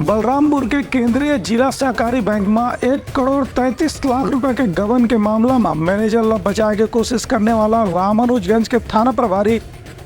बलरामपुर के केंद्रीय जिला सहकारी बैंक में 1,33,00,000 रुपए के गबन के मामला में मैनेजर ला बचाए के कोशिश करने वाला रामानुजगंज के थाना प्रभारी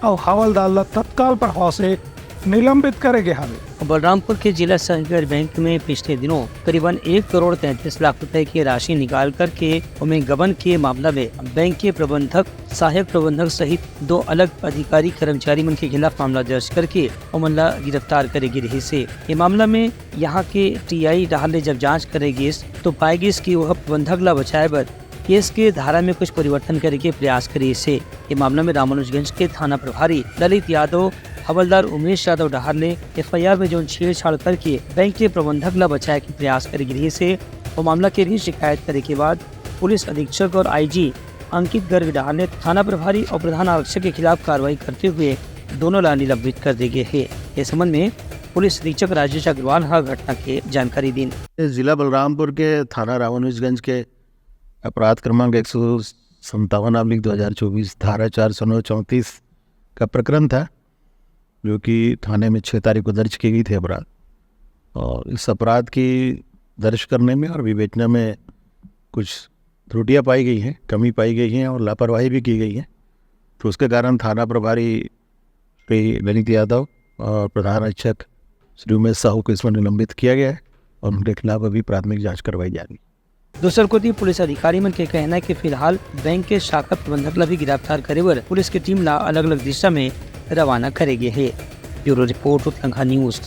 और हवलदार ला तत्काल प्रभाव से निलंबित करे गए हैं। बलरामपुर के जिला सहकारी बैंक में पिछले दिनों करीबन 1,33,00,000 रुपए की राशि निकाल करके उन्हें गबन के मामला में बैंक के प्रबंधक, सहायक प्रबंधक सहित 2 अलग अधिकारी कर्मचारी मन के खिलाफ मामला दर्ज करके उमनला गिरफ्तार करेगी रही से। ये मामला में यहाँ के टीआई राहल ने जब जाँच करेगी तो पाएगी कि वह प्रबंधक ला बचाए बर केस के धारा में कुछ परिवर्तन करे के प्रयास करी से। ये मामला में रामानुजगंज के थाना प्रभारी ललित यादव, हवलदार उमेश यादव डहार ने FIR में जो छेड़छाड़ करके बैंक के प्रबंधक ला बचाए के प्रयास करेगी रही से। वो मामला के भी शिकायत करे के बाद पुलिस अधीक्षक और IG अंकित गर्ग डहार ने थाना प्रभारी और प्रधान आरक्षक के खिलाफ कार्रवाई करते हुए दोनों ला निलंबित कर दिए गए है। इस संबंध में पुलिस अधीक्षक राजेश अग्रवाल हर घटना की जानकारी दी। जिला बलरामपुर के थाना रामानुजगंज के अपराध क्रमांक 157/2024 धारा 434 का प्रकरण था, जो कि थाने में 6 तारीख को दर्ज की गई थी अपराध। और इस अपराध की दर्ज करने में और विवेचना में कुछ त्रुटियां पाई गई हैं, कमी पाई गई हैं और लापरवाही भी की गई है। तो उसके कारण थाना प्रभारी श्री ललित यादव और प्रधान आरक्षक श्री उमेश साहू को इसमें निलंबित किया गया है और उनके खिलाफ अभी प्राथमिक जाँच करवाई जा रही है। दूसर को पुलिस अधिकारी मन के कहना है कि फिलहाल बैंक के शाखा प्रबंधक ला भी गिरफ्तार करे बर पुलिस की टीम ला अलग अलग दिशा में रवाना करेगी है। Bureau report Uttarakhand news.